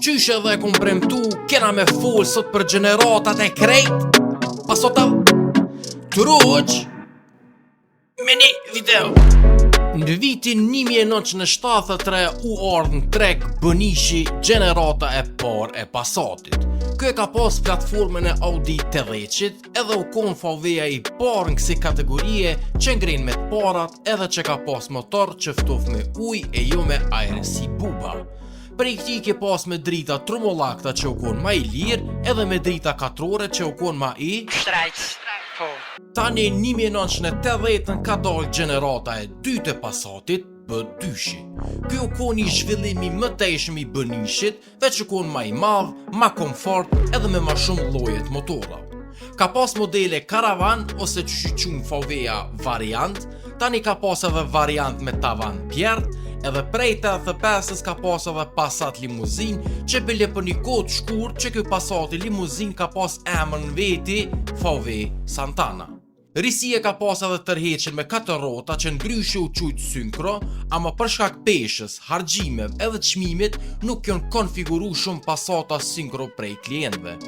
Qyshe dhe kum premtu, kena me full sot për gjeneratat e krejt. Pasota Truq me një video. Në vitin 1973 u ardhë në treg Bënishi gjenerata e par e Passatit. Kjo e ka pas platformën e Audi T10 edhe u kon VW-a i par në kësi kategorie që ngrin me të parat edhe që ka pas motor që ftof me uj e jo me ajre si buba. Prej këti ke pas me drita trumollakta që u kon ma i lirë edhe me drita katrore që u kon ma i Shtrajt. Tani 1980 ka dalë gjenerata e dytë e Passatit, B2. Ky u kon i zhvillimi më tejshëm i Bënishit, veç u kon ma i madh, ma komfort edhe me ma shumë lloje të motorra. Ka pas modele karavan ose që quhen VW-a variant, tani ka pas edhe variant me tavan bjert, edhe prej 85-s ka pas edhe Passat limuzin që bile për një kohë të shkurt që ky Passat limuzin ka pas emrin veti VW Santana. Risia ka pas edhe tërheqjen me 4 rrota që ndryshe u quajt synkro, ama për shkak peshës, harxhimeve edhe çmimit nuk janë konfiguru shumë Passata synkro prej klientëve.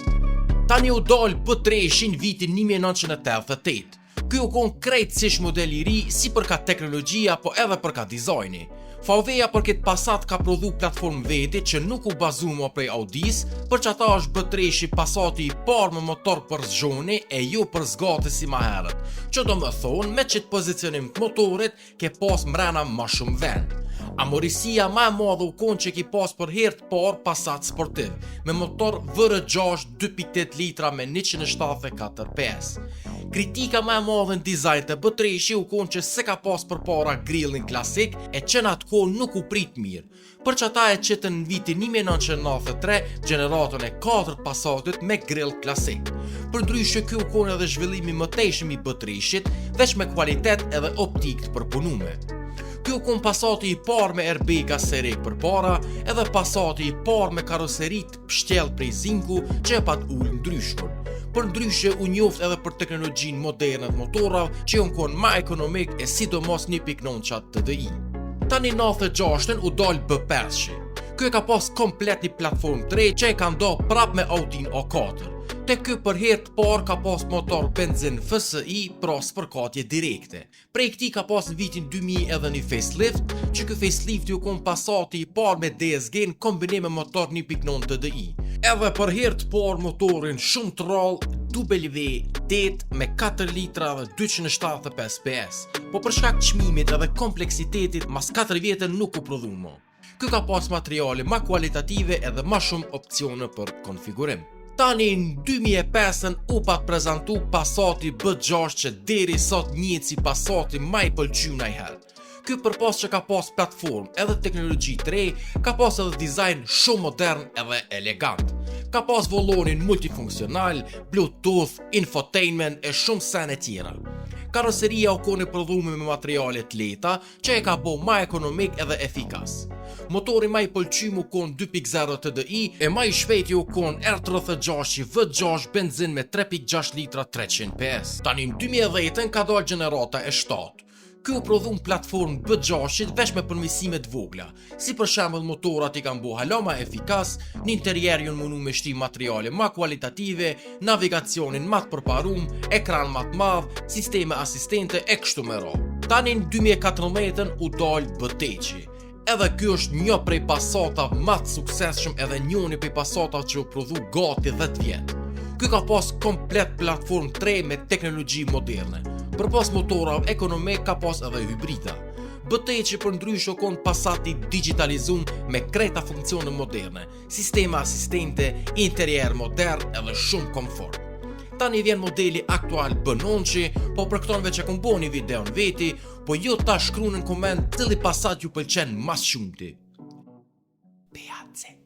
Tani u dal B3 vitin 1988. Ky u kon krejtësisht model i ri si për ka teknologjia po edhe për ka dizajni. VW-a për këtë Passat ka prodhu platformë veti që nuk u bazu më prej Audis, për që ata është B3 Passati i par me motor për zgjoni e jo për zgate si ma herët, që do më thonë me qëtë pozicionim të motorit ke pas mrena ma shumë vend. Amorisia ma e madhe u kon që ki pas për herë të par Passat sportiv, me motor VR6 2.8 litra me 174 PS. Kritika ma e madhe në dizajn të B3 u kon që se ka pas për para grillin klasik e që në atë kohë nuk u prit mirë, për që ata e qëtën në vitin 1993 gjeneratën e 4 Passatit me grill klasik. Për ndryshe kjo u kon edhe zhvillimi më tejshëm i B3-shit, veç me kvalitet edhe optik të përpunume. Kjo kon Passati i par me airbag serek për para, edhe Passati i par me karoserit pështjell prej zinku që e pat ullë ndryshkun. Për ndryshe u njoft edhe për teknologjin moderne të motorave që janë kon ma ekonomik e sidomos 1.9 TDI. Tani 96-ën u dal B5. Kjo ka pas komplet një platformë 3 që e ka ndo prap me Audin A4. Te kjo për herë të par ka pas motor benzin FSI pra spërkatje direkte. Prej këti ka pas në vitin 2000 edhe një facelift, që kjo facelift ju kon Passati i par me DSG në kombinim me motor 1.9 TDI. Edhe për herë të par motorin shumë të rallë W8 me 4 litra dhe 275 PS, po për shkak çmimit edhe kompleksitetit mas 4 vjetë nuk u prodhu më. Kjo ka pas materiale ma kualitative edhe ma shumë opcione për konfigurim. Tani në 2005 u pat prezentu Passati B6 që deri sot njihet si Passati ma i pëlqy najher. Ky përpas që ka pas platform edhe teknologji të re, ka pas edhe dizajn shumë modern edhe elegant. Ka pas volonin multifunksional, Bluetooth, infotainment e shumë sene tjera. Karoseria u kon e prodhume me materiale të lehta që e ka bo ma ekonomik edhe efikas. Motori ma i pëlqymu kon 2.0 TDI e ma i shpejti u kon R36 V6 benzin me 3.6 litra 300 PS. Tani në 2010 ka dalë gjenerata e 7. Kjo prodhun platformë B6 veç me përmirësime të vogla, si për shembull motorat i kanë bo hala ma efikas, në interier janë munu me shtim materiale ma kualitative, navigacionin ma të përparum, ekran ma të madh, sisteme asistente e kështu me radhë. Tani në 2014 u dalë B8. Edhe kjo është një prej Passatave ma të suksesshëm edhe njëri prej Passatave që u prodhu gati 10 vjet. Ky ka pas komplet platformë 3 me teknologji moderne. Për pas motorave ekonomik ka pas edhe hybrida. B8 për ndryshe kon Passati digitalizum me krejta funksione moderne, sistema asistente, interier modern edhe shumë komfort. Tani vjen modeli aktual B9, po për këtonve që kom bo një video në veti, po jo ta shkru në koment cili Passat ju pëlqen mas shumëti. Piace.